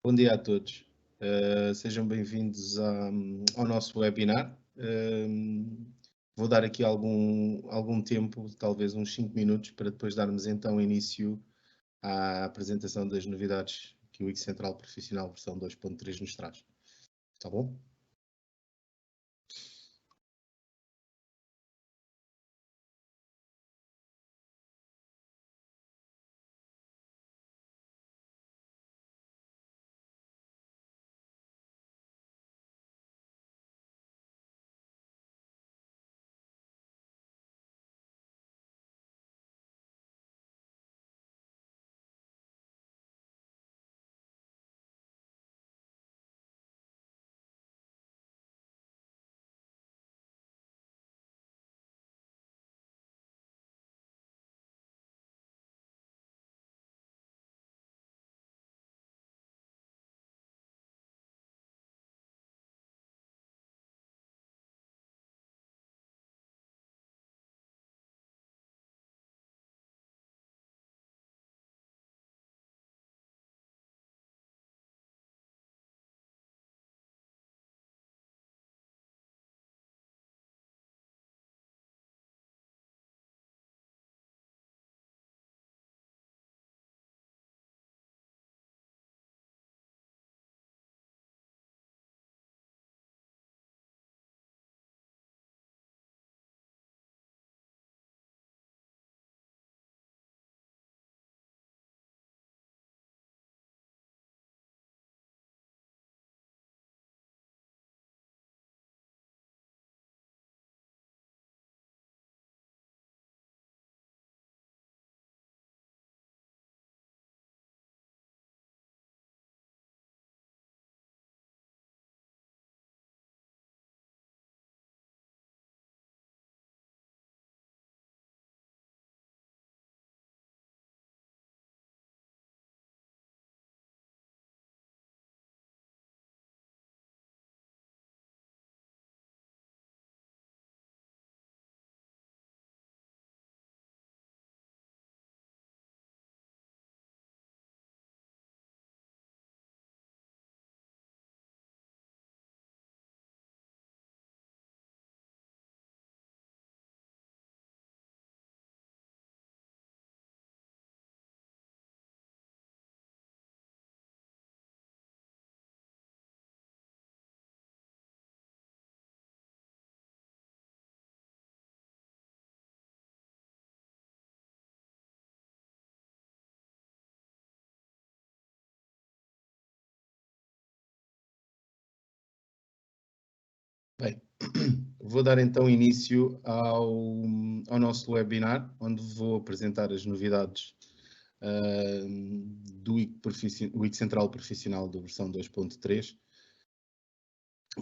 Bom dia a todos. Sejam bem-vindos ao nosso webinar. Vou dar aqui algum tempo, talvez uns 5 minutos, para depois darmos então início à apresentação das novidades que o Wix Central Profissional versão 2.3 nos traz. Tá bom? Bem, vou dar então início ao nosso webinar, onde vou apresentar as novidades do Wix Central Profissional da versão 2.3.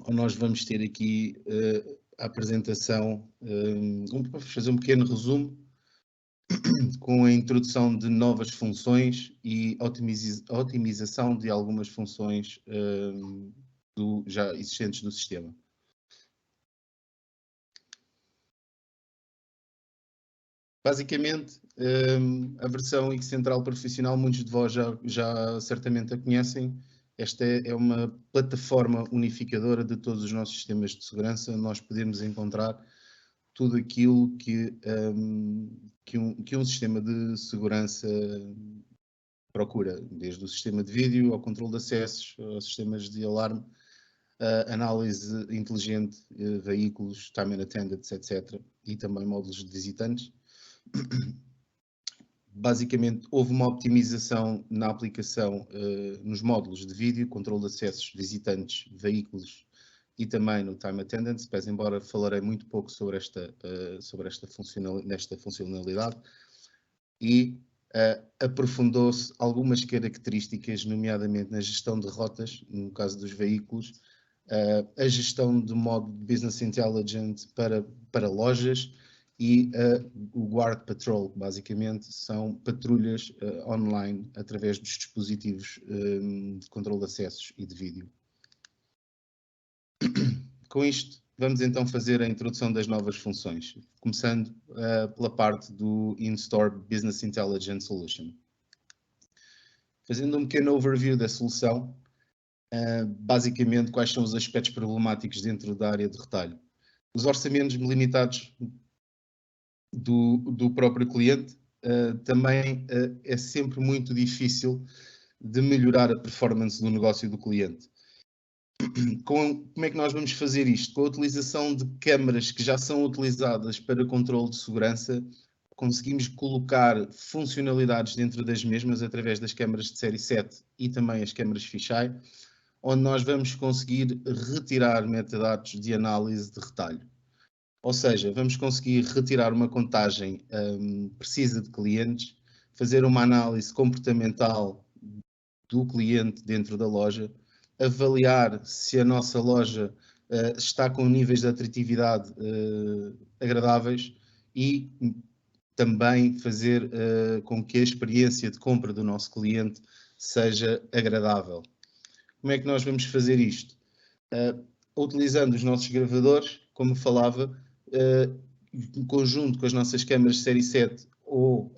Nós vamos ter aqui a apresentação, vamos fazer um pequeno resumo com a introdução de novas funções e otimização de algumas funções já existentes do sistema. Basicamente, a versão Wix Central Profissional, muitos de vós já certamente a conhecem. Esta é uma plataforma unificadora de todos os nossos sistemas de segurança. Nós podemos encontrar tudo aquilo que um sistema de segurança procura, desde o sistema de vídeo, ao controle de acessos, aos sistemas de alarme, análise inteligente, veículos, time and attendance, etc. E também módulos de visitantes. Basicamente, houve uma optimização na aplicação nos módulos de vídeo, controle de acessos, visitantes, veículos e também no time attendance, pese embora falarei muito pouco sobre esta funcionalidade, e aprofundou-se algumas características, nomeadamente na gestão de rotas, no caso dos veículos, a gestão de modo de Business Intelligence para lojas, e o Guard Patrol, basicamente, são patrulhas online através dos dispositivos de controle de acessos e de vídeo. Com isto, vamos então fazer a introdução das novas funções, começando pela parte do In-Store Business Intelligence Solution. Fazendo um pequeno overview da solução, basicamente, quais são os aspectos problemáticos dentro da área de retalho. Os orçamentos limitados do próprio cliente, também é sempre muito difícil de melhorar a performance do negócio do cliente. Como é que nós vamos fazer isto? Com a utilização de câmaras que já são utilizadas para controle de segurança, conseguimos colocar funcionalidades dentro das mesmas através das câmaras de série 7 e também as câmaras fisheye, onde nós vamos conseguir retirar metadados de análise de retalho. Ou seja, vamos conseguir retirar uma contagem precisa de clientes, fazer uma análise comportamental do cliente dentro da loja, avaliar se a nossa loja está com níveis de atratividade agradáveis e também fazer com que a experiência de compra do nosso cliente seja agradável. Como é que nós vamos fazer isto? Utilizando os nossos gravadores, como falava, em conjunto com as nossas câmaras de série 7 ou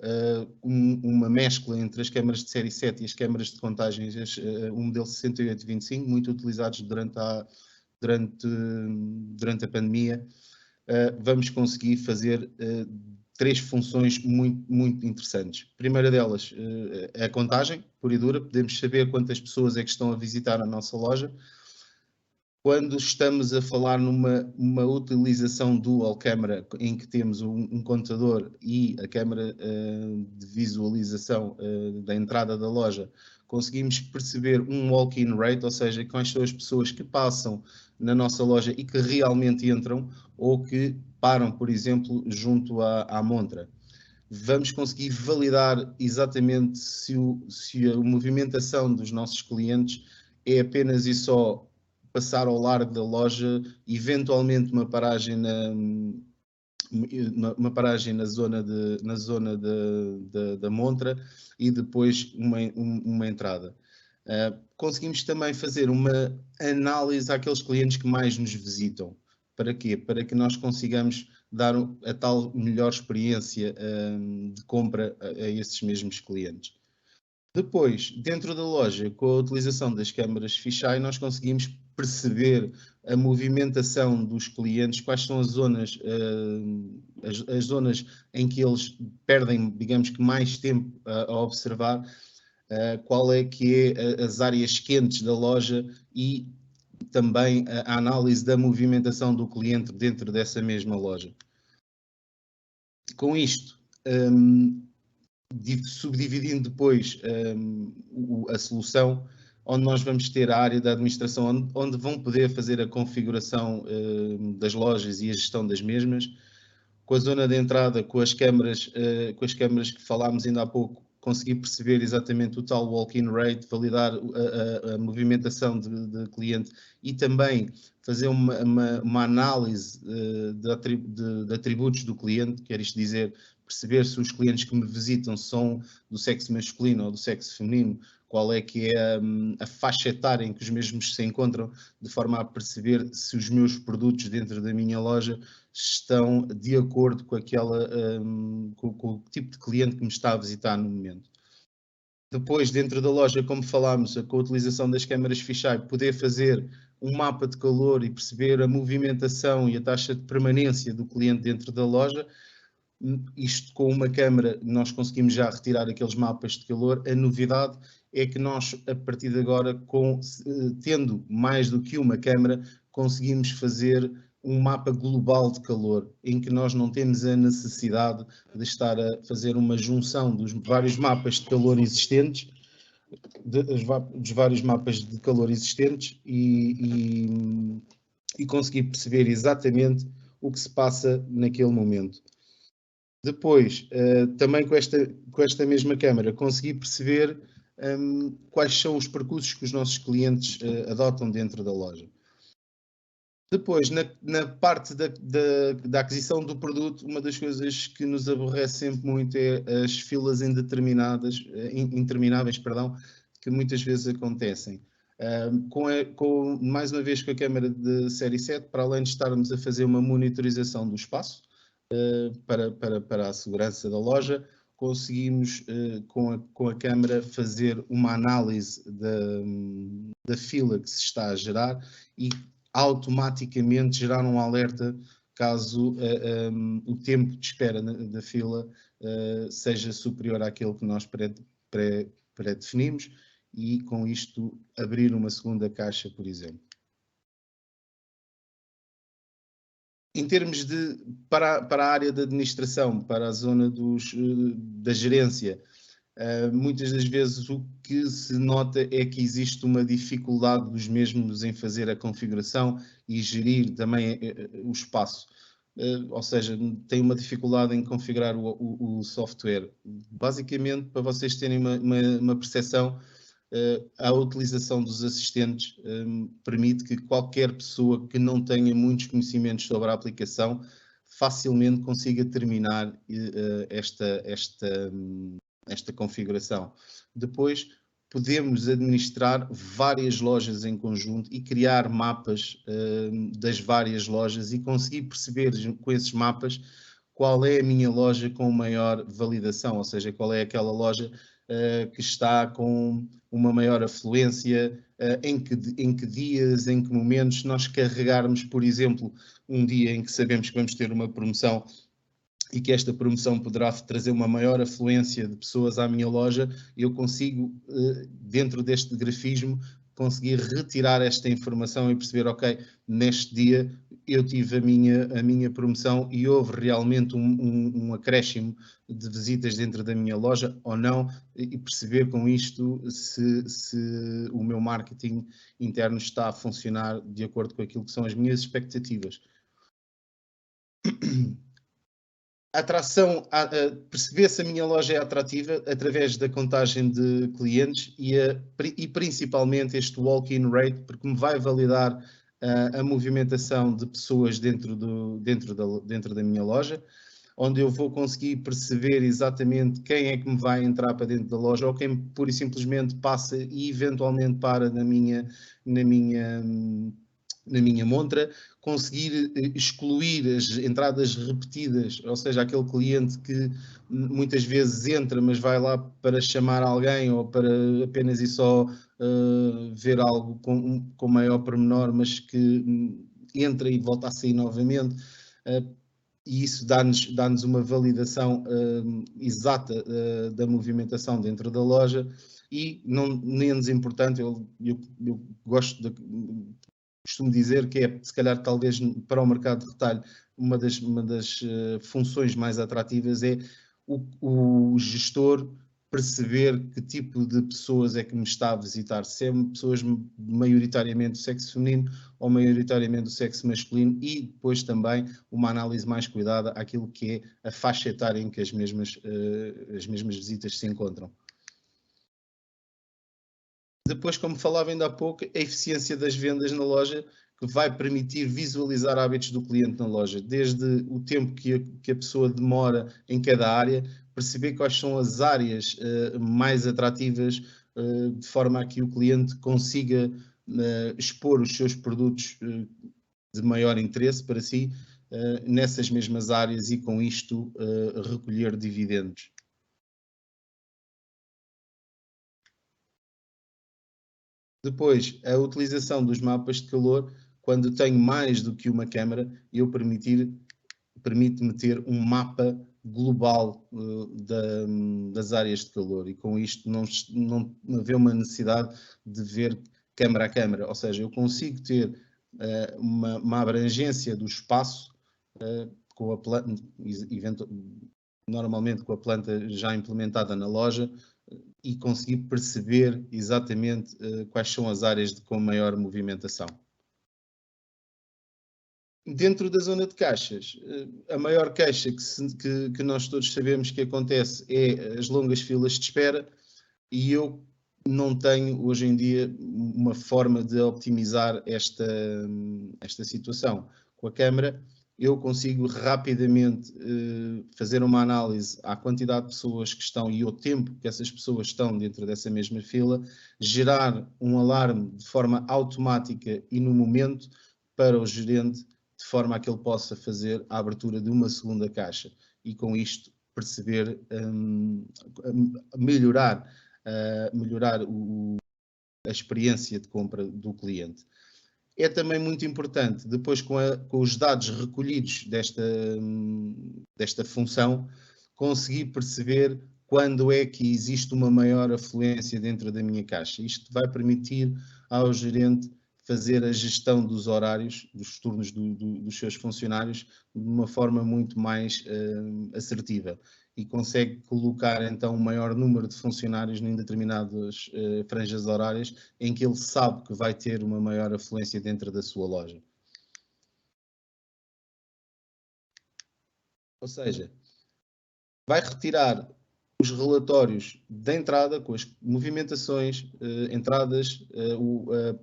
uma mescla entre as câmaras de série 7 e as câmaras de contagens, o modelo 6825, muito utilizados durante a pandemia, vamos conseguir fazer 3 funções muito interessantes. A primeira delas é a contagem, pura e dura, podemos saber quantas pessoas é que estão a visitar a nossa loja. Quando estamos a falar numa utilização dual camera, em que temos um contador e a câmara de visualização da entrada da loja, conseguimos perceber um walk-in rate, ou seja, quais são as pessoas que passam na nossa loja e que realmente entram ou que param, por exemplo, junto à montra. Vamos conseguir validar exatamente se a movimentação dos nossos clientes é apenas e só passar ao largo da loja, eventualmente uma paragem na zona da montra e depois uma entrada. Conseguimos também fazer uma análise àqueles clientes que mais nos visitam. Para quê? Para que nós consigamos dar a tal melhor experiência de compra a esses mesmos clientes. Depois, dentro da loja, com a utilização das câmaras fisheye, nós conseguimos perceber a movimentação dos clientes, quais são as zonas, as zonas em que eles perdem, digamos que, mais tempo a observar, qual é que é as áreas quentes da loja e também a análise da movimentação do cliente dentro dessa mesma loja. Com isto, subdividindo depois a solução, onde nós vamos ter a área da administração, onde vão poder fazer a configuração das lojas e a gestão das mesmas, com a zona de entrada, com as câmaras que falámos ainda há pouco, conseguir perceber exatamente o tal walk-in rate, validar a movimentação de cliente e também fazer uma análise de atributos do cliente, quer isto dizer, perceber se os clientes que me visitam são do sexo masculino ou do sexo feminino, qual é que é a faixa etária em que os mesmos se encontram, de forma a perceber se os meus produtos dentro da minha loja estão de acordo com com o tipo de cliente que me está a visitar no momento. Depois, dentro da loja, como falámos, com a utilização das câmaras fisheye, poder fazer um mapa de calor e perceber a movimentação e a taxa de permanência do cliente dentro da loja. Isto com uma câmara nós conseguimos já retirar aqueles mapas de calor. A novidade é que nós, a partir de agora, tendo mais do que uma câmara, conseguimos fazer um mapa global de calor, em que nós não temos a necessidade de estar a fazer uma junção dos vários mapas de calor existentes, dos vários mapas de calor existentes e conseguir perceber exatamente o que se passa naquele momento. Depois, também com esta mesma câmara, consegui perceber quais são os percursos que os nossos clientes adotam dentro da loja. Depois, na parte da aquisição do produto, uma das coisas que nos aborrece sempre muito é as filas intermináveis, que muitas vezes acontecem. Mais uma vez com a câmara de série 7, para além de estarmos a fazer uma monitorização do espaço, para a segurança da loja, conseguimos, com a câmara, fazer uma análise da fila que se está a gerar e automaticamente gerar um alerta caso o tempo de espera da fila seja superior àquele que nós pré-definimos e, com isto, abrir uma segunda caixa, por exemplo. Em termos de, para a área da administração, para a zona da gerência, muitas das vezes o que se nota é que existe uma dificuldade dos mesmos em fazer a configuração e gerir também o espaço. Ou seja, tem uma dificuldade em configurar o software. Basicamente, para vocês terem uma percepção, a utilização dos assistentes permite que qualquer pessoa que não tenha muitos conhecimentos sobre a aplicação facilmente consiga terminar esta configuração. Depois, podemos administrar várias lojas em conjunto e criar mapas das várias lojas e conseguir perceber com esses mapas qual é a minha loja com maior validação, ou seja, qual é aquela loja que está com uma maior afluência, em que dias, em que momentos. Nós carregarmos, por exemplo, um dia em que sabemos que vamos ter uma promoção e que esta promoção poderá trazer uma maior afluência de pessoas à minha loja, eu consigo, dentro deste grafismo, conseguir retirar esta informação e perceber, ok, neste dia eu tive a minha promoção e houve realmente um acréscimo de visitas dentro da minha loja ou não, e perceber com isto se o meu marketing interno está a funcionar de acordo com aquilo que são as minhas expectativas. Atração, perceber se a minha loja é atrativa através da contagem de clientes e principalmente este walk-in rate, porque me vai validar a movimentação de pessoas dentro da minha loja, onde eu vou conseguir perceber exatamente quem é que me vai entrar para dentro da loja ou quem pura e simplesmente passa e eventualmente para na minha montra, conseguir excluir as entradas repetidas, ou seja, aquele cliente que muitas vezes entra, mas vai lá para chamar alguém ou para apenas e só ver algo com maior pormenor, mas que entra e volta a sair novamente. E isso dá-nos uma validação exata da movimentação dentro da loja. E, não menos importante, eu gosto costumo dizer que é, se calhar, talvez para o mercado de retalho, uma das funções mais atrativas é o gestor perceber que tipo de pessoas é que me está a visitar, se é pessoas maioritariamente do sexo feminino ou maioritariamente do sexo masculino, e depois também uma análise mais cuidada àquilo que é a faixa etária em que as mesmas visitas se encontram. Depois, como falava ainda há pouco, a eficiência das vendas na loja, que vai permitir visualizar hábitos do cliente na loja, desde o tempo que a pessoa demora em cada área, perceber quais são as áreas mais atrativas, de forma a que o cliente consiga expor os seus produtos de maior interesse para si, nessas mesmas áreas, e com isto recolher dividendos. Depois, a utilização dos mapas de calor, quando tenho mais do que uma câmara, permite-me ter um mapa global das áreas de calor, e com isto não haver uma necessidade de ver câmara a câmara, ou seja, eu consigo ter uma abrangência do espaço com a planta, normalmente com a planta já implementada na loja, e conseguir perceber exatamente quais são as áreas com maior movimentação. Dentro da zona de caixas, a maior queixa que nós todos sabemos que acontece é as longas filas de espera, e eu não tenho hoje em dia uma forma de optimizar esta situação. Com a câmara, eu consigo rapidamente fazer uma análise à quantidade de pessoas que estão e ao tempo que essas pessoas estão dentro dessa mesma fila, gerar um alarme de forma automática e no momento para o gerente, de forma a que ele possa fazer a abertura de uma segunda caixa. E com isto perceber, melhorar a experiência de compra do cliente. É também muito importante, depois com os dados recolhidos desta função, conseguir perceber quando é que existe uma maior afluência dentro da minha caixa. Isto vai permitir ao gerente fazer a gestão dos horários, dos turnos dos seus funcionários, de uma forma muito mais assertiva. E consegue colocar então um maior número de funcionários em determinadas franjas horárias em que ele sabe que vai ter uma maior afluência dentro da sua loja. Ou seja, vai retirar os relatórios da entrada, com as movimentações, entradas,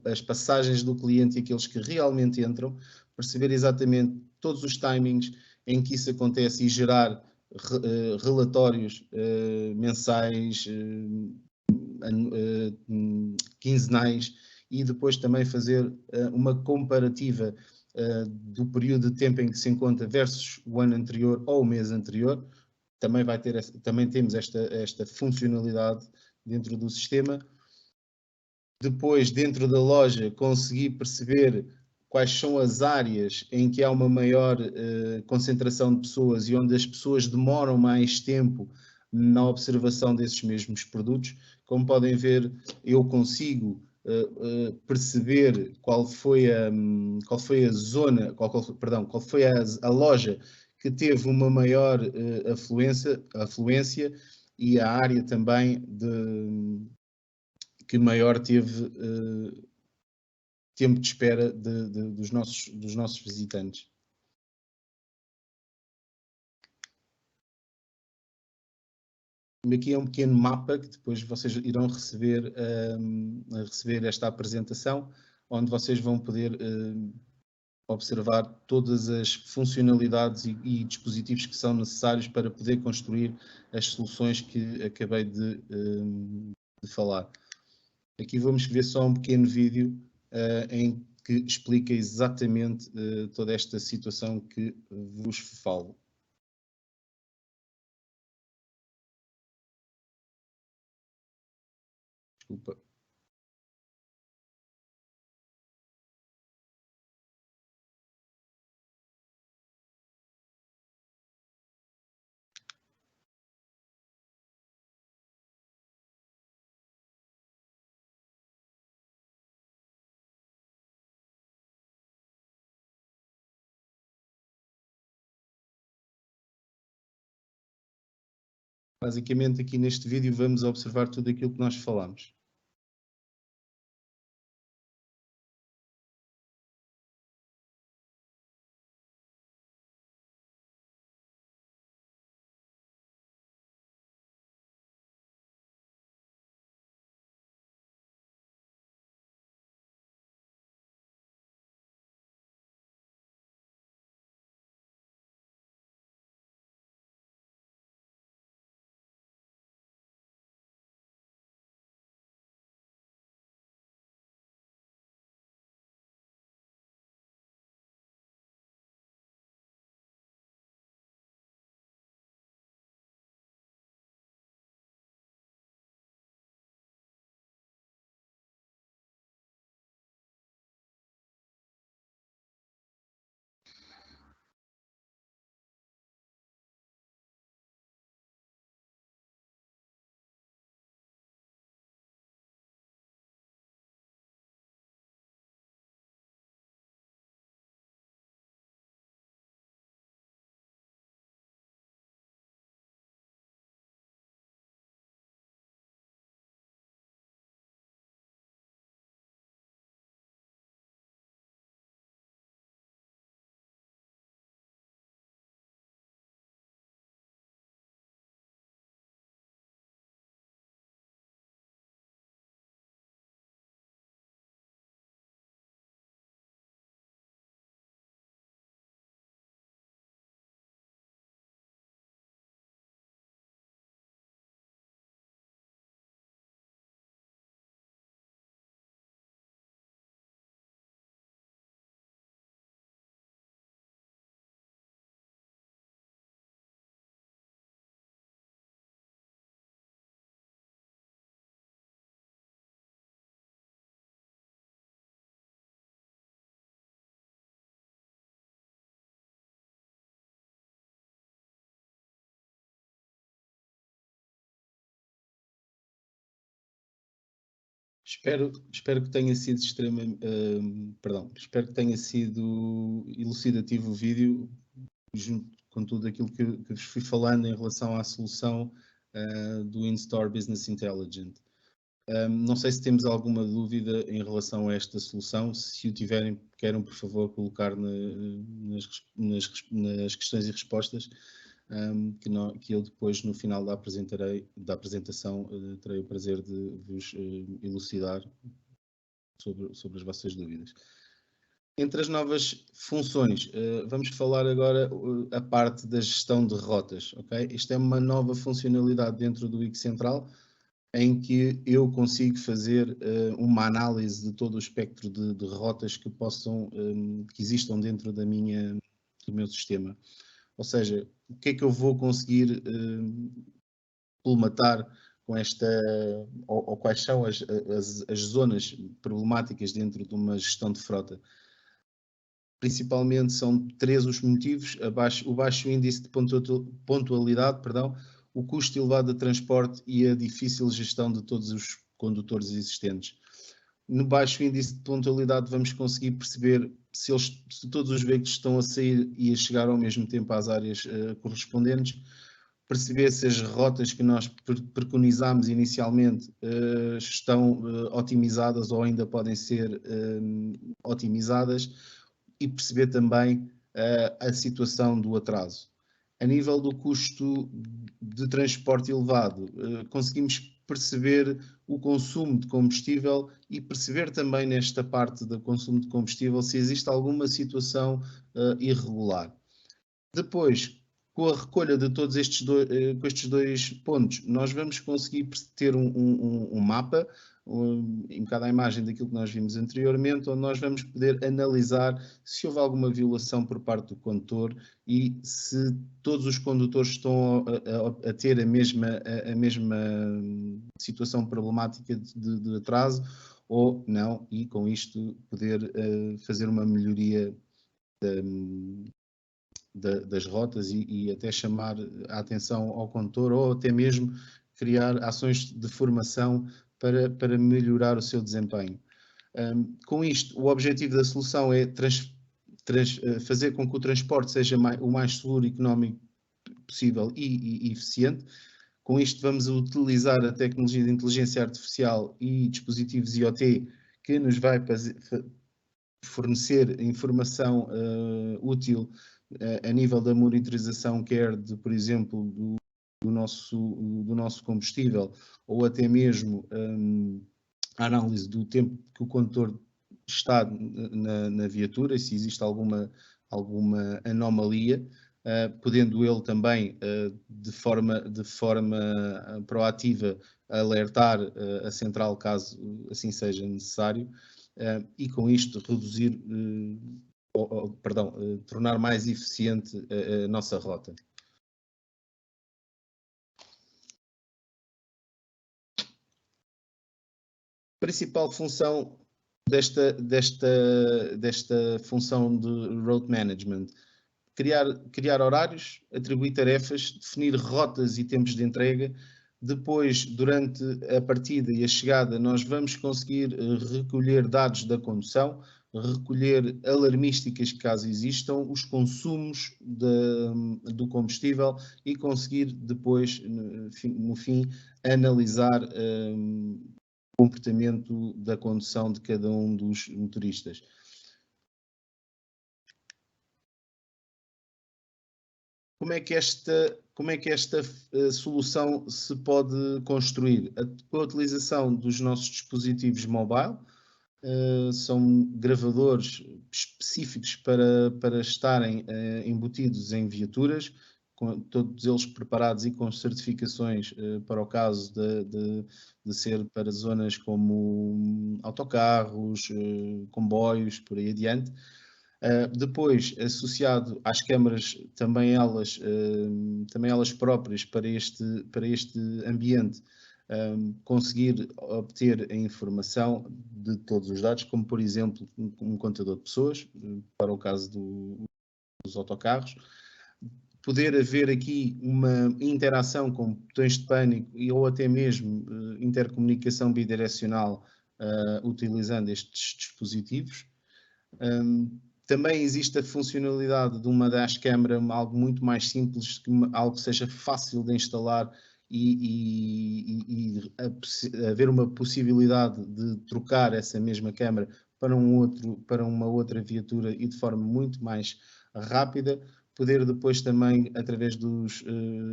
as passagens do cliente e aqueles que realmente entram, perceber exatamente todos os timings em que isso acontece e gerar relatórios mensais, quinzenais, e depois também fazer uma comparativa do período de tempo em que se encontra versus o ano anterior ou o mês anterior. Também temos esta funcionalidade dentro do sistema. Depois, dentro da loja, conseguir perceber quais são as áreas em que há uma maior concentração de pessoas e onde as pessoas demoram mais tempo na observação desses mesmos produtos. Como podem ver, eu consigo perceber qual foi a zona, qual foi a loja que teve uma maior afluência e a área também que maior teve tempo de espera dos nossos visitantes. Aqui é um pequeno mapa que depois vocês irão receber esta apresentação, onde vocês vão poder observar todas as funcionalidades e dispositivos que são necessários para poder construir as soluções que acabei de falar. Aqui vamos ver só um pequeno vídeo em que explica exatamente toda esta situação que vos falo. Desculpa. Basicamente, aqui neste vídeo vamos observar tudo aquilo que nós falamos. Espero que tenha sido espero que tenha sido elucidativo o vídeo, junto com tudo aquilo que vos fui falando em relação à solução do In-Store Business Intelligence. Não sei se temos alguma dúvida em relação a esta solução. Se o tiverem, queiram, por favor, colocar nas questões e respostas, que eu depois, no final da apresentação, terei o prazer de vos elucidar sobre as vossas dúvidas. Entre as novas funções, vamos falar agora a parte da gestão de rotas, ok? Isto é uma nova funcionalidade dentro do Wix Central, em que eu consigo fazer uma análise de todo o espectro de rotas que que existam dentro do meu sistema. Ou seja, o que é que eu vou conseguir colmatar com esta, ou quais são as zonas problemáticas dentro de uma gestão de frota. Principalmente são 3 os motivos: o baixo índice de pontualidade, o custo elevado de transporte e a difícil gestão de todos os condutores existentes. No baixo índice de pontualidade vamos conseguir perceber se todos os veículos estão a sair e a chegar ao mesmo tempo às áreas correspondentes, perceber se as rotas que nós preconizámos inicialmente estão otimizadas ou ainda podem ser otimizadas, e perceber também a situação do atraso. A nível do custo de transporte elevado, conseguimos perceber o consumo de combustível e perceber também nesta parte do consumo de combustível se existe alguma situação irregular. Depois, com a recolha de todos estes dois pontos, nós vamos conseguir ter um mapa, em cada imagem daquilo que nós vimos anteriormente, onde nós vamos poder analisar se houve alguma violação por parte do condutor e se todos os condutores estão a ter a mesma situação problemática de atraso ou não, e com isto poder fazer uma melhoria das rotas e até chamar a atenção ao condutor, ou até mesmo criar ações de formação para melhorar o seu desempenho. Com isto, o objetivo da solução é fazer com que o transporte seja o mais seguro, económico possível e eficiente. Com isto vamos utilizar a tecnologia de inteligência artificial e dispositivos IoT, que nos vai fornecer informação útil a nível da monitorização, quer por exemplo, do nosso combustível, ou até mesmo a análise do tempo que o condutor está na viatura, se existe alguma anomalia, podendo ele também, de forma proativa, alertar a central caso assim seja necessário, e com isto reduzir, tornar mais eficiente a nossa rota. A principal função desta função de road management: criar horários, atribuir tarefas, definir rotas e tempos de entrega. Depois, durante a partida e a chegada, nós vamos conseguir recolher dados da condução, recolher alarmísticas caso existam, os consumos do combustível, e conseguir depois, no fim, analisar o comportamento da condução de cada um dos motoristas. Como é que esta solução se pode construir? Com a utilização dos nossos dispositivos mobile, são gravadores específicos para estarem embutidos em viaturas, todos eles preparados e com certificações para o caso de ser para zonas como autocarros, comboios, por aí adiante. Depois, associado às câmaras, também elas próprias para este ambiente, conseguir obter a informação de todos os dados, como por exemplo um contador de pessoas, para o caso dos autocarros. Poder haver aqui uma interação com botões de pânico ou até mesmo intercomunicação bidirecional utilizando estes dispositivos. Também existe a funcionalidade de uma dash camera, algo muito mais simples, algo que seja fácil de instalar e haver uma possibilidade de trocar essa mesma câmera para uma outra viatura e de forma muito mais rápida. Poder depois também, através dos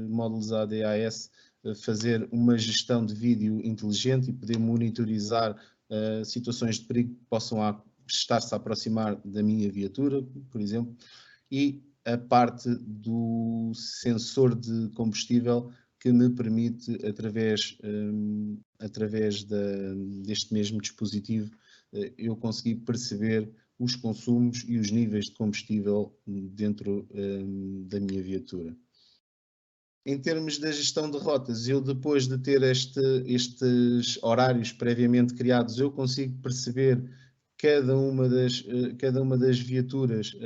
módulos ADAS, fazer uma gestão de vídeo inteligente e poder monitorizar situações de perigo que possam estar-se a aproximar da minha viatura, por exemplo, e a parte do sensor de combustível que me permite, através deste mesmo dispositivo, eu conseguir perceber os consumos e os níveis de combustível dentro da minha viatura. Em termos da gestão de rotas, eu depois de ter estes horários previamente criados, eu consigo perceber cada uma das viaturas,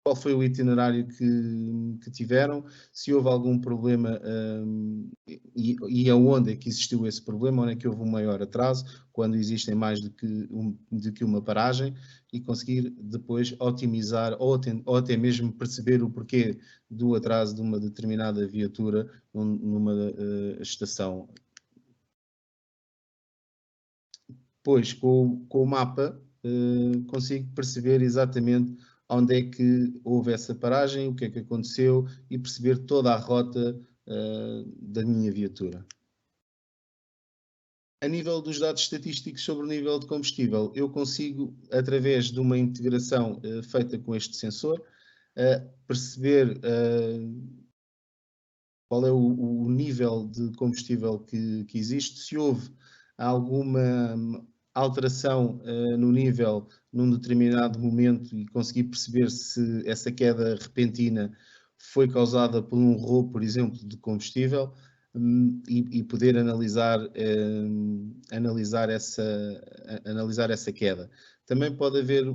qual foi o itinerário que tiveram, se houve algum problema e aonde é que existiu esse problema, onde é que houve um maior atraso, quando existem mais do que uma paragem, e conseguir depois otimizar ou até mesmo perceber o porquê do atraso de uma determinada viatura numa estação. Depois, com o mapa, consigo perceber exatamente onde é que houve essa paragem, o que é que aconteceu e perceber toda a rota da minha viatura. A nível dos dados estatísticos sobre o nível de combustível, eu consigo, através de uma integração feita com este sensor, perceber qual é o nível de combustível que existe, se houve alguma alteração no nível num determinado momento e conseguir perceber se essa queda repentina foi causada por um roubo, por exemplo, de combustível, e poder analisar essa queda. Também pode haver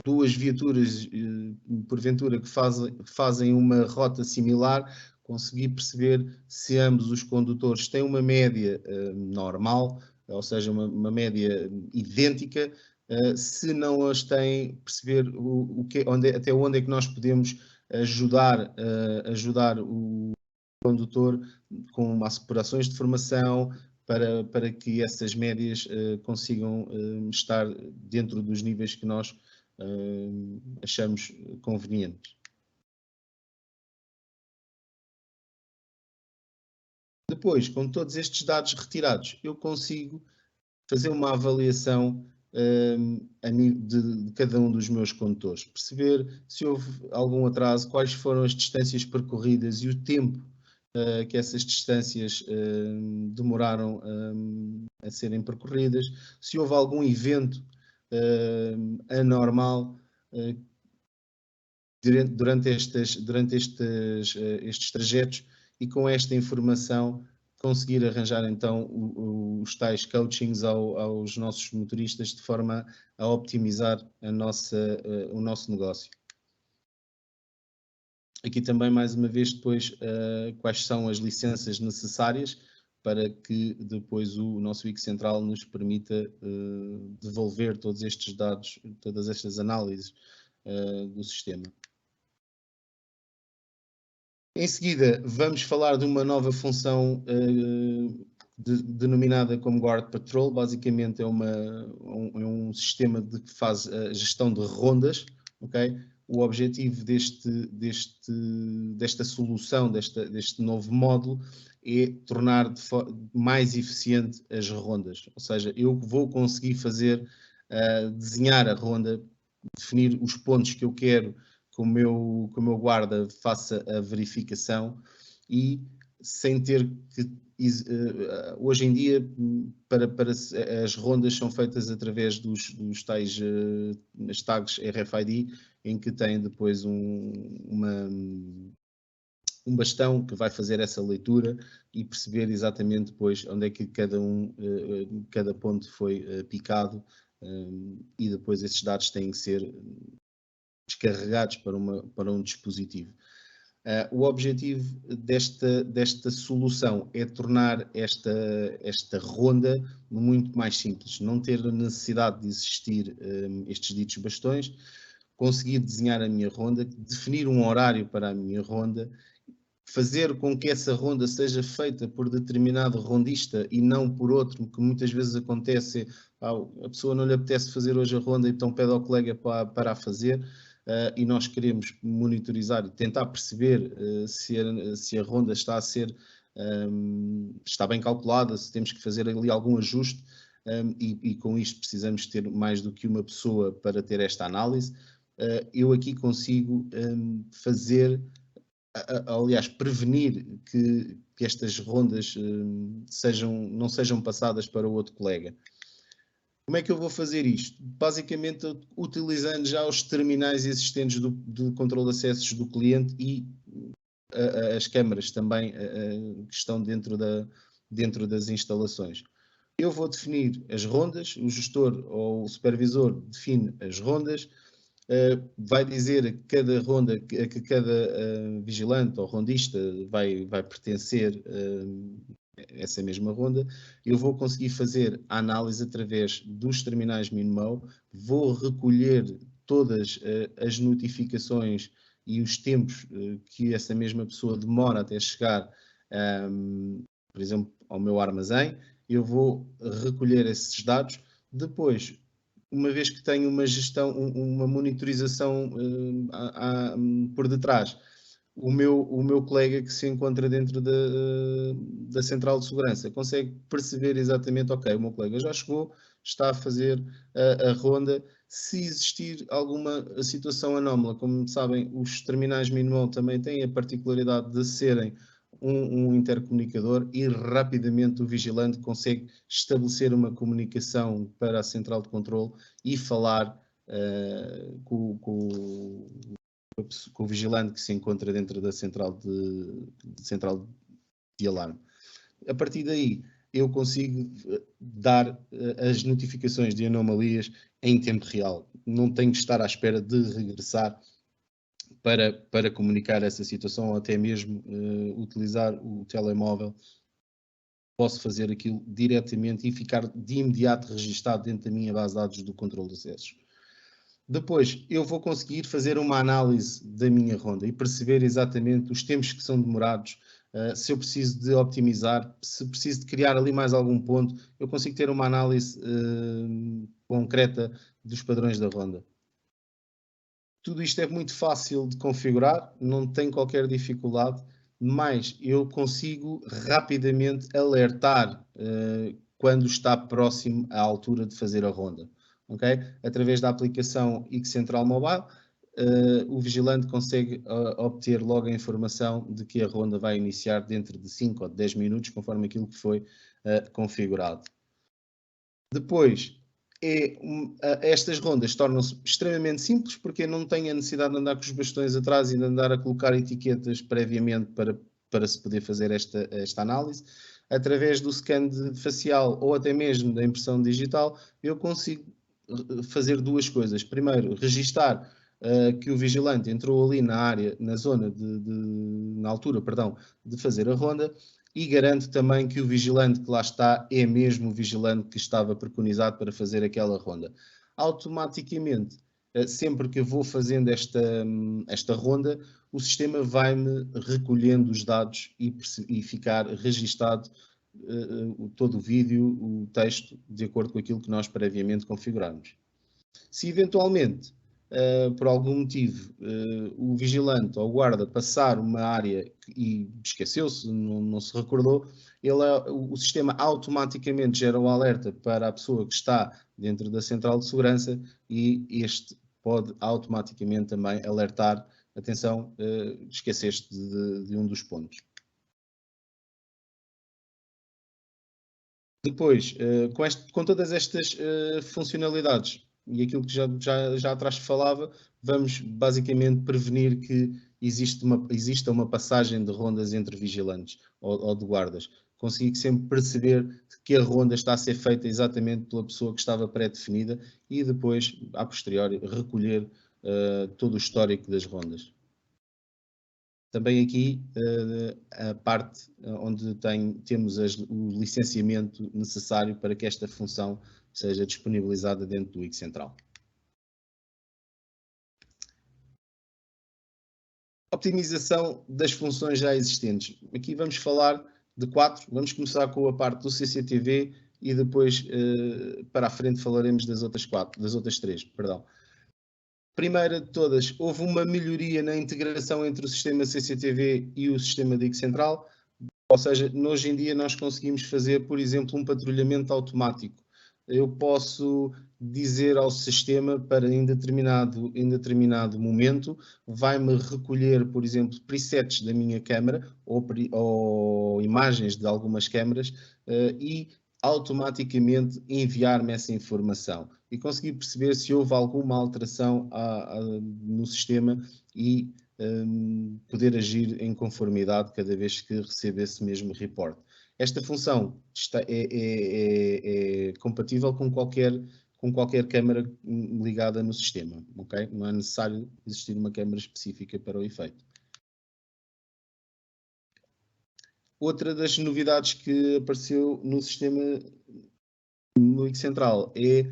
duas viaturas, porventura, que fazem uma rota similar, conseguir perceber se ambos os condutores têm uma média normal, ou seja, uma média idêntica. Se não as têm, perceber até onde é que nós podemos ajudar o condutor com operações de formação para que essas médias consigam estar dentro dos níveis que nós achamos convenientes. Depois, com todos estes dados retirados, eu consigo fazer uma avaliação de cada um dos meus condutores, perceber se houve algum atraso, quais foram as distâncias percorridas e o tempo que essas distâncias demoraram a serem percorridas, se houve algum evento anormal durante estes trajetos, e com esta informação conseguir arranjar então os tais coachings aos nossos motoristas de forma a optimizar o nosso negócio. Aqui também, mais uma vez, depois, quais são as licenças necessárias para que depois o nosso IC Central nos permita devolver todos estes dados, todas estas análises do sistema. Em seguida, vamos falar de uma nova função denominada como Guard Patrol. Basicamente é um sistema que faz a gestão de rondas, ok? O objetivo desta solução, deste novo módulo, é tornar mais eficiente as rondas. Ou seja, eu vou conseguir desenhar a ronda, definir os pontos que eu quero que o meu guarda faça a verificação, e sem ter que... hoje em dia, as rondas são feitas através dos tais as tags RFID, em que tem depois um bastão que vai fazer essa leitura e perceber exatamente depois onde é que cada ponto foi picado, e depois esses dados têm que ser descarregados para um dispositivo. O objetivo desta solução é tornar esta ronda muito mais simples, não ter a necessidade de existir estes ditos bastões, conseguir desenhar a minha ronda, definir um horário para a minha ronda, fazer com que essa ronda seja feita por determinado rondista e não por outro, que muitas vezes acontece, a pessoa não lhe apetece fazer hoje a ronda, então pede ao colega para a fazer, e nós queremos monitorizar e tentar perceber se a ronda está a ser, está bem calculada, se temos que fazer ali algum ajuste, e com isto precisamos ter mais do que uma pessoa para ter esta análise. Eu aqui consigo fazer, aliás, prevenir que estas rondas não sejam passadas para o outro colega. Como é que eu vou fazer isto? Basicamente, utilizando já os terminais existentes do controle de acessos do cliente e as câmaras também que estão dentro das instalações. Eu vou definir as rondas, o gestor ou o supervisor define as rondas, vai dizer a cada ronda que cada vigilante ou rondista vai pertencer essa mesma ronda. Eu vou conseguir fazer a análise através dos terminais Minmo, vou recolher todas as notificações e os tempos que essa mesma pessoa demora até chegar, por exemplo, ao meu armazém. Eu vou recolher esses dados. Depois, uma vez que tenho uma gestão, uma monitorização por detrás, o meu colega que se encontra dentro da central de segurança consegue perceber exatamente, ok, o meu colega já chegou, está a fazer a ronda. Se existir alguma situação anómala, como sabem, os terminais Minmo também têm a particularidade de serem um intercomunicador e rapidamente o vigilante consegue estabelecer uma comunicação para a central de controle e falar com o vigilante que se encontra dentro da central de alarme. A partir daí, eu consigo dar as notificações de anomalias em tempo real. Não tenho que estar à espera de regressar para comunicar essa situação ou até mesmo utilizar o telemóvel. Posso fazer aquilo diretamente e ficar de imediato registado dentro da minha base de dados do controle de acessos. Depois, eu vou conseguir fazer uma análise da minha ronda e perceber exatamente os tempos que são demorados, se eu preciso de optimizar, se preciso de criar ali mais algum ponto, eu consigo ter uma análise concreta dos padrões da ronda. Tudo isto é muito fácil de configurar, não tem qualquer dificuldade, mas eu consigo rapidamente alertar quando está próximo à altura de fazer a ronda. Okay? Através da aplicação X-Central Mobile, o vigilante consegue obter logo a informação de que a ronda vai iniciar dentro de 5 ou 10 minutos, conforme aquilo que foi configurado. Depois, estas rondas tornam-se extremamente simples porque eu não tenho a necessidade de andar com os bastões atrás e de andar a colocar etiquetas previamente para se poder fazer esta análise. Através do scan facial ou até mesmo da impressão digital, eu consigo fazer duas coisas. Primeiro, registar que o vigilante entrou ali na área, na zona, na altura, perdão, de fazer a ronda, e garanto também que o vigilante que lá está é mesmo o vigilante que estava preconizado para fazer aquela ronda. Automaticamente, sempre que eu vou fazendo esta ronda, o sistema vai-me recolhendo os dados e ficar registado todo o vídeo, o texto, de acordo com aquilo que nós previamente configuramos. Se eventualmente, por algum motivo, o vigilante ou o guarda passar uma área e esqueceu-se, não se recordou, o sistema automaticamente gera o alerta para a pessoa que está dentro da central de segurança e este pode automaticamente também alertar: atenção, esqueceste de um dos pontos. Depois, com todas estas funcionalidades e aquilo que já atrás falava, vamos basicamente prevenir que exista uma passagem de rondas entre vigilantes ou de guardas. Consigo sempre perceber que a ronda está a ser feita exatamente pela pessoa que estava pré-definida e depois, a posteriori, recolher todo o histórico das rondas. Também aqui a parte onde temos o licenciamento necessário para que esta função seja disponibilizada dentro do Wix Central. Optimização das funções já existentes. Aqui vamos falar de 4. Vamos começar com a parte do CCTV e depois para a frente falaremos das outras 3, perdão. Primeira de todas, houve uma melhoria na integração entre o sistema CCTV e o sistema DIC Central, ou seja, hoje em dia nós conseguimos fazer, por exemplo, um patrulhamento automático. Eu posso dizer ao sistema para em determinado momento vai-me recolher, por exemplo, presets da minha câmara ou imagens de algumas câmaras e automaticamente enviar-me essa informação e conseguir perceber se houve alguma alteração no sistema e poder agir em conformidade cada vez que recebe esse mesmo report. Esta função é compatível com qualquer câmara ligada no sistema, ok? Não é necessário existir uma câmara específica para o efeito. Outra das novidades que apareceu no sistema no Wix Central é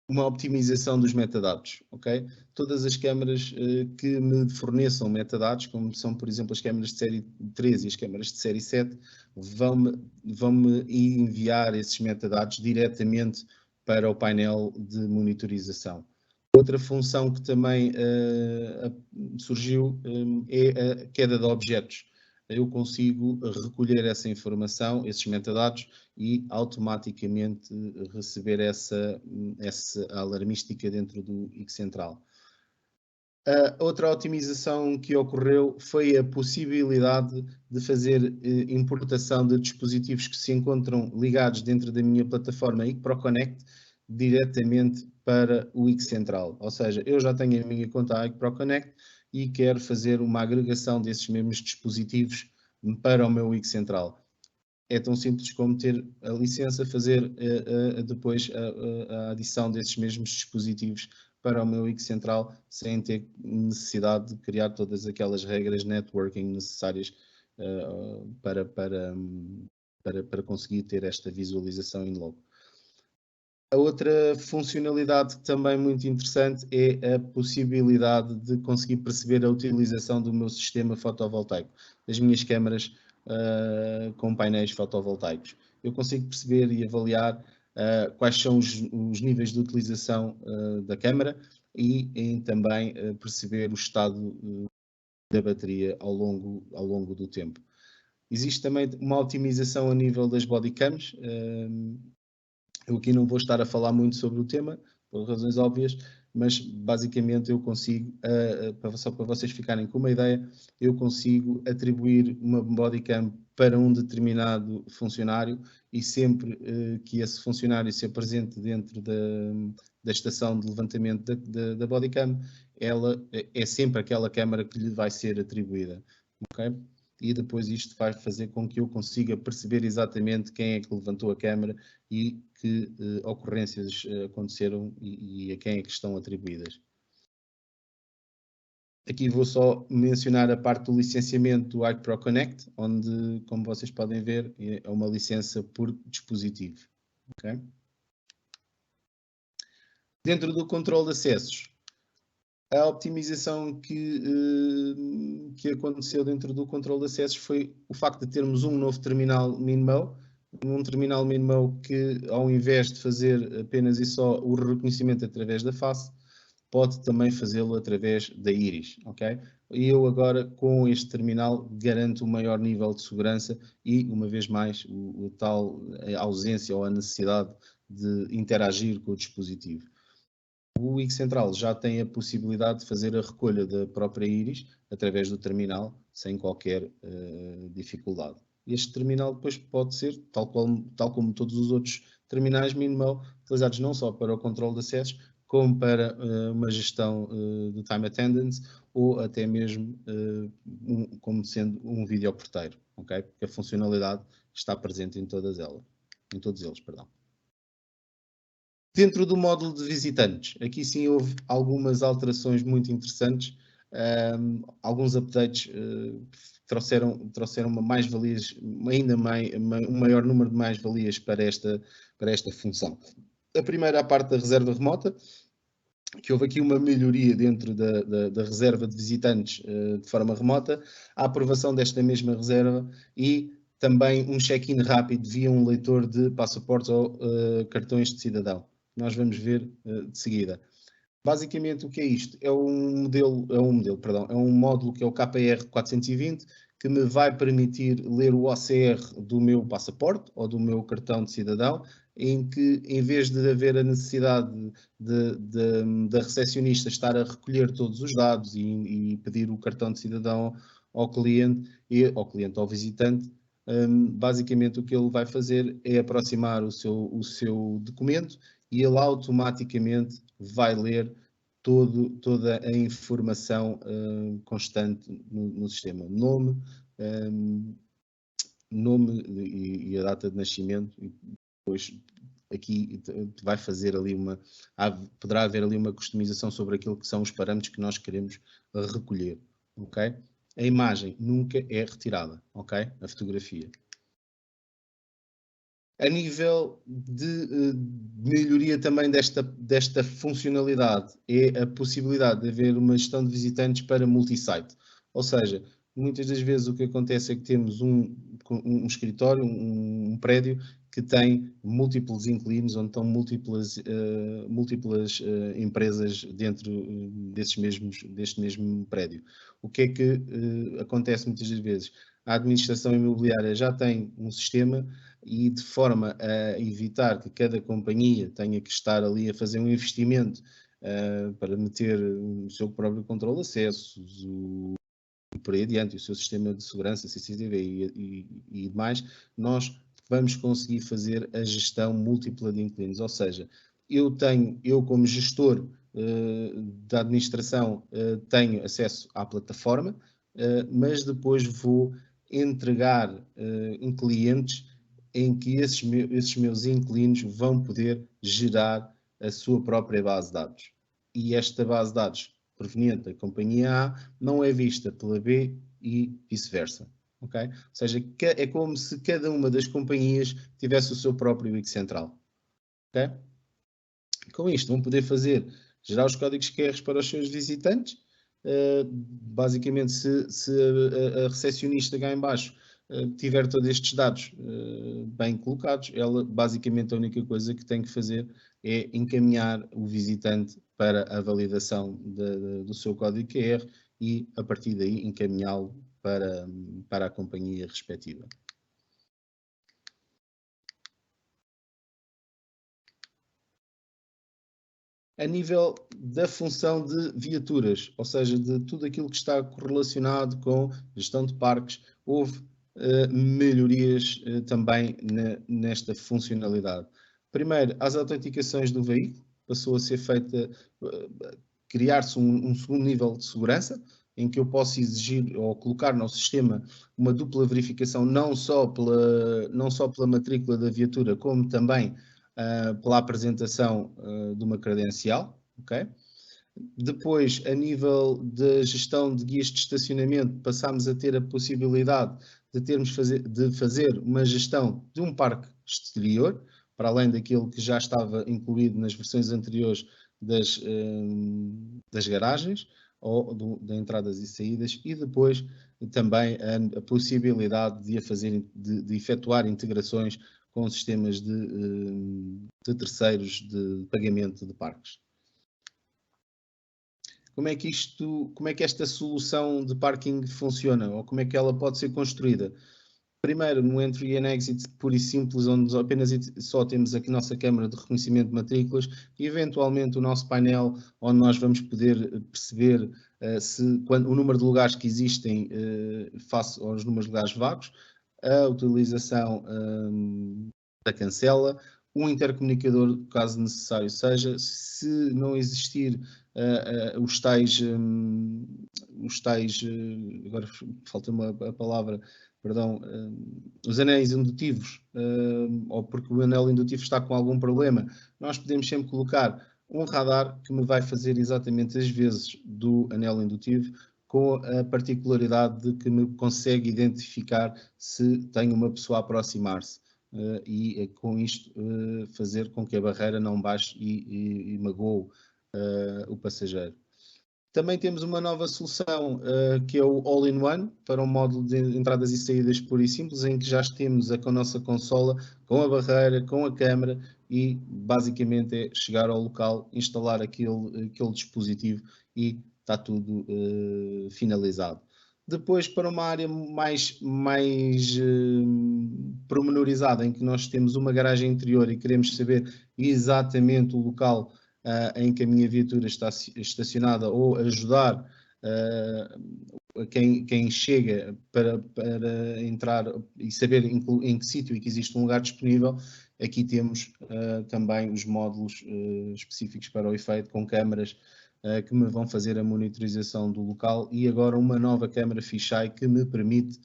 uma optimização dos metadados, ok? Todas as câmaras que me forneçam metadados, como são, por exemplo, as câmaras de série 3 e as câmaras de série 7, vão-me enviar esses metadados diretamente para o painel de monitorização. Outra função que também surgiu é a queda de objetos. Eu consigo recolher essa informação, esses metadados, e automaticamente receber essa alarmística dentro do Wix Central. Outra otimização que ocorreu foi a possibilidade de fazer importação de dispositivos que se encontram ligados dentro da minha plataforma ICProConnect diretamente para o Wix Central. Ou seja, eu já tenho a minha conta ICProConnect e quero fazer uma agregação desses mesmos dispositivos para o meu Wix Central. É tão simples como ter a licença, fazer depois a adição desses mesmos dispositivos para o meu Wix Central, sem ter necessidade de criar todas aquelas regras networking necessárias para conseguir ter esta visualização in logo. A outra funcionalidade também muito interessante é a possibilidade de conseguir perceber a utilização do meu sistema fotovoltaico, das minhas câmaras com painéis fotovoltaicos. Eu consigo perceber e avaliar quais são os níveis de utilização da câmara e também perceber o estado da bateria ao longo do tempo. Existe também uma otimização a nível das bodycams. Eu aqui não vou estar a falar muito sobre o tema, por razões óbvias, mas basicamente eu consigo, só para vocês ficarem com uma ideia, eu consigo atribuir uma bodycam para um determinado funcionário e sempre que esse funcionário se apresente dentro da estação de levantamento da bodycam, ela é sempre aquela câmara que lhe vai ser atribuída, ok? E depois isto vai fazer com que eu consiga perceber exatamente quem é que levantou a câmara e que ocorrências aconteceram e a quem é que estão atribuídas. Aqui vou só mencionar a parte do licenciamento do ICProConnect, onde, como vocês podem ver, é uma licença por dispositivo. Okay? Dentro do controle de acessos, a optimização que aconteceu dentro do controle de acessos foi o facto de termos um novo terminal MinMo, um terminal MinMo que, ao invés de fazer apenas e só o reconhecimento através da face, pode também fazê-lo através da íris, ok? E eu agora, com este terminal, garanto um maior nível de segurança e, uma vez mais, a ausência ou a necessidade de interagir com o dispositivo. O Wix Central já tem a possibilidade de fazer a recolha da própria íris através do terminal, sem qualquer dificuldade. Este terminal depois pode ser, tal como todos os outros terminais MinMo, utilizados não só para o controle de acessos, como para uma gestão de time attendance ou até mesmo como sendo um videoporteiro, ok? Porque a funcionalidade está presente em todos eles, perdão. Dentro do módulo de visitantes, aqui sim houve algumas alterações muito interessantes. alguns updates trouxeram uma mais-valias, um maior número de mais-valias para esta função. A primeira, a parte da reserva remota, que houve aqui uma melhoria dentro da reserva de visitantes de forma remota, a aprovação desta mesma reserva e também um check-in rápido via um leitor de passaportes ou cartões de cidadão. Nós vamos ver de seguida. Basicamente, o que é isto? É um módulo que é o KPR 420, que me vai permitir ler o OCR do meu passaporte ou do meu cartão de cidadão, em que, em vez de haver a necessidade da recepcionista estar a recolher todos os dados e pedir o cartão de cidadão ao cliente, ao visitante, basicamente o que ele vai fazer é aproximar o seu documento e ele automaticamente vai ler toda a informação constante no sistema. Nome e a data de nascimento, e depois aqui vai fazer ali poderá haver ali uma customização sobre aquilo que são os parâmetros que nós queremos recolher, ok? A imagem nunca é retirada, ok? A fotografia. A nível de melhoria também desta funcionalidade é a possibilidade de haver uma gestão de visitantes para multisite. Ou seja, muitas das vezes o que acontece é que temos um escritório, um prédio que tem múltiplos inquilinos, onde estão múltiplas empresas dentro deste mesmo prédio. O que é que acontece muitas das vezes? A administração imobiliária já tem um sistema e de forma a evitar que cada companhia tenha que estar ali a fazer um investimento para meter o seu próprio controle de acessos, por aí adiante, o seu sistema de segurança, CCTV e demais, nós vamos conseguir fazer a gestão múltipla de inquilinos. Ou seja, eu como gestor da administração, tenho acesso à plataforma, mas depois vou entregar clientes em que esses meus inquilinos vão poder gerar a sua própria base de dados. E esta base de dados proveniente da companhia A não é vista pela B e vice-versa. Okay? Ou seja, é como se cada uma das companhias tivesse o seu próprio wiki central. Okay? Com isto vão poder gerar os códigos QR para os seus visitantes. Basicamente, se a recepcionista cá em baixo tiver todos estes dados bem colocados, ela basicamente a única coisa que tem que fazer é encaminhar o visitante para a validação do seu código QR e a partir daí encaminhá-lo para a companhia respectiva. A nível da função de viaturas, ou seja, de tudo aquilo que está correlacionado com gestão de parques, houve melhorias também nesta funcionalidade. Primeiro, as autenticações do veículo, passou a ser feita, criar-se um segundo nível de segurança, em que eu posso exigir ou colocar no sistema uma dupla verificação, não só pela matrícula da viatura, como também pela apresentação de uma credencial, ok? Depois, a nível da gestão de guias de estacionamento, passámos a ter a possibilidade de fazer uma gestão de um parque exterior, para além daquilo que já estava incluído nas versões anteriores das garagens, ou de entradas e saídas, e depois também a possibilidade de efetuar integrações com sistemas de terceiros de pagamento de parques. Como é que esta solução de parking funciona, ou como é que ela pode ser construída? Primeiro, no Entry and Exit puro e simples, onde apenas só temos aqui a nossa câmara de reconhecimento de matrículas e eventualmente o nosso painel, onde nós vamos poder perceber o número de lugares que existem face aos números de lugares vagos, a utilização da cancela, um intercomunicador, caso necessário seja, se não existir os tais, agora falta-me a palavra, perdão, os anéis indutivos, ou porque o anel indutivo está com algum problema, nós podemos sempre colocar um radar que me vai fazer exatamente as vezes do anel indutivo, com a particularidade de que me consegue identificar se tenho uma pessoa a aproximar-se. E com isto fazer com que a barreira não baixe e magoe o passageiro. Também temos uma nova solução que é o All-in-One, para um módulo de entradas e saídas puro e simples, em que já temos com a nossa consola, com a barreira, com a câmara, e basicamente é chegar ao local, instalar aquele dispositivo e está tudo finalizado. Depois, para uma área mais pormenorizada, em que nós temos uma garagem interior e queremos saber exatamente o local em que a minha viatura está estacionada, ou ajudar quem chega para entrar e saber em que sítio e que existe um lugar disponível. Aqui temos também os módulos específicos para o efeito, com câmaras que me vão fazer a monitorização do local, e agora uma nova câmara fisheye que me permite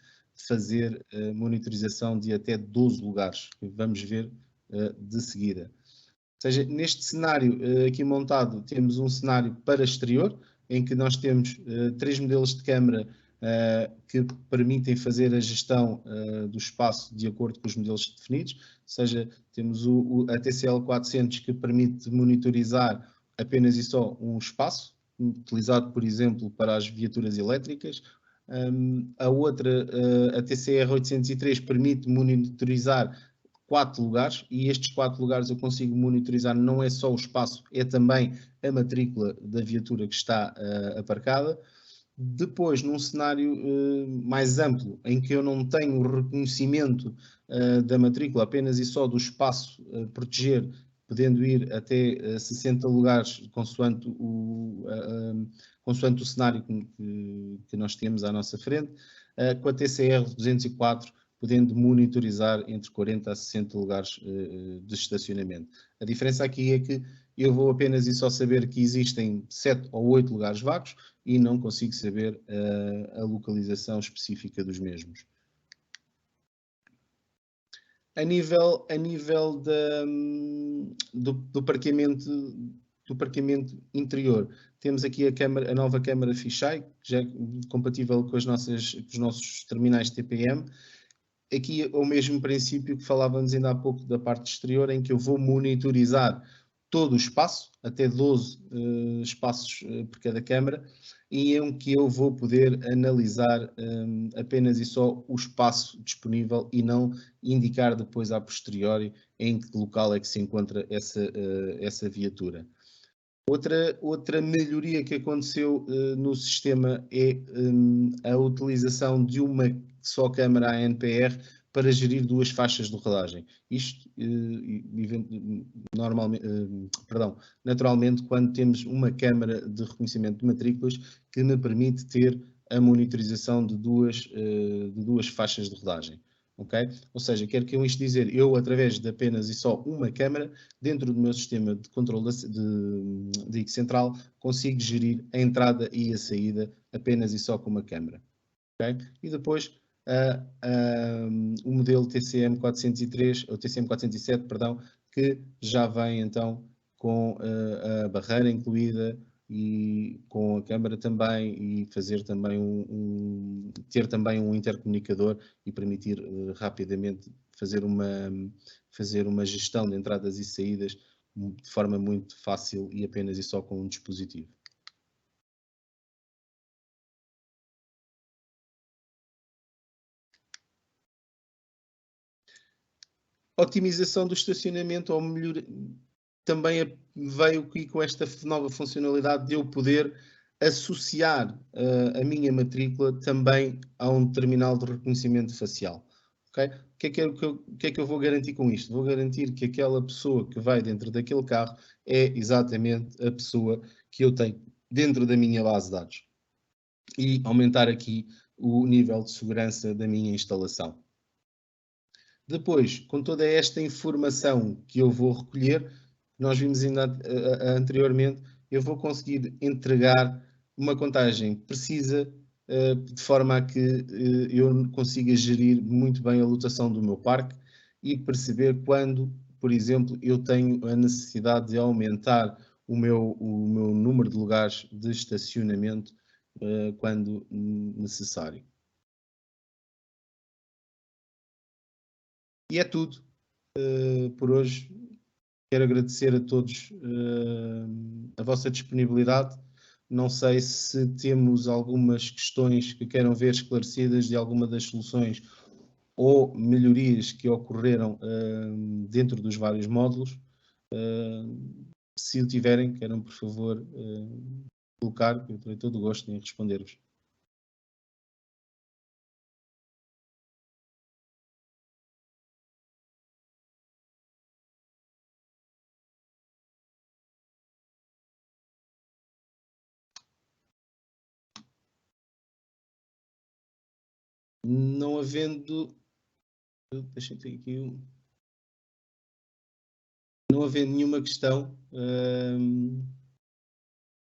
fazer monitorização de até 12 lugares, que vamos ver de seguida. Ou seja, neste cenário aqui montado, temos um cenário para exterior, em que nós temos 3 modelos de câmara que permitem fazer a gestão do espaço de acordo com os modelos definidos. Ou seja, temos a TCL 400, que permite monitorizar apenas e só um espaço, utilizado, por exemplo, para as viaturas elétricas. A outra, a TCR 803, permite monitorizar 4 lugares, e estes 4 lugares eu consigo monitorizar não é só o espaço, é também a matrícula da viatura que está aparcada. Depois, num cenário mais amplo, em que eu não tenho o reconhecimento da matrícula, apenas e só do espaço a proteger, podendo ir até 60 lugares, consoante o cenário que nós temos à nossa frente, com a TCR 204, podendo monitorizar entre 40 a 60 lugares de estacionamento. A diferença aqui é que eu vou apenas e só saber que existem 7 ou 8 lugares vagos e não consigo saber a localização específica dos mesmos. A nível do parqueamento interior, temos aqui a nova câmara fisheye, já é compatível com os nossos terminais TPM. Aqui é o mesmo princípio que falávamos ainda há pouco da parte exterior, em que eu vou monitorizar todo o espaço, até 12 espaços por cada câmara, e em que eu vou poder analisar apenas e só o espaço disponível e não indicar depois a posteriori em que local é que se encontra essa viatura. Outra melhoria que aconteceu no sistema é a utilização de uma só câmara ANPR para gerir 2 faixas de rodagem. Isto, naturalmente, quando temos uma câmara de reconhecimento de matrículas que me permite ter a monitorização de duas faixas de rodagem. Okay? Ou seja, quero que eu isto dizer, eu através de apenas e só uma câmara, dentro do meu sistema de controle de IC central, consigo gerir a entrada e a saída apenas e só com uma câmara. Okay? E depois o modelo TCM 403, ou TCM 407, perdão, que já vem então com a barreira incluída e com a câmara também, e fazer também ter também um intercomunicador e permitir rapidamente fazer uma gestão de entradas e saídas de forma muito fácil e apenas e só com um dispositivo. Otimização do estacionamento, ou melhor, também veio aqui com esta nova funcionalidade de eu poder associar a minha matrícula também a um terminal de reconhecimento facial. Okay? O que é que eu vou garantir com isto? Vou garantir que aquela pessoa que vai dentro daquele carro é exatamente a pessoa que eu tenho dentro da minha base de dados, e aumentar aqui o nível de segurança da minha instalação. Depois, com toda esta informação que eu vou recolher, nós vimos ainda anteriormente, eu vou conseguir entregar uma contagem precisa, de forma a que eu consiga gerir muito bem a lotação do meu parque e perceber quando, por exemplo, eu tenho a necessidade de aumentar o meu número de lugares de estacionamento quando necessário. E é tudo por hoje. Quero agradecer a todos a vossa disponibilidade. Não sei se temos algumas questões que queiram ver esclarecidas de alguma das soluções ou melhorias que ocorreram dentro dos vários módulos. Se o tiverem, queiram, por favor, colocar, eu terei todo o gosto em responder-vos. Não havendo... Deixa eu ter aqui... Não havendo nenhuma questão,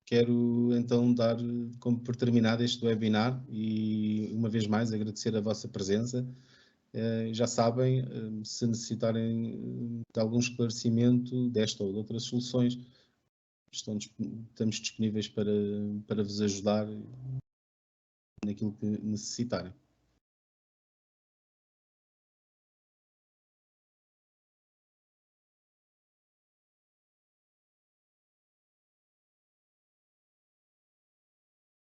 quero então dar como por terminado este webinar e, uma vez mais, agradecer a vossa presença. Já sabem, se necessitarem de algum esclarecimento desta ou de outras soluções, estamos disponíveis para vos ajudar naquilo que necessitarem.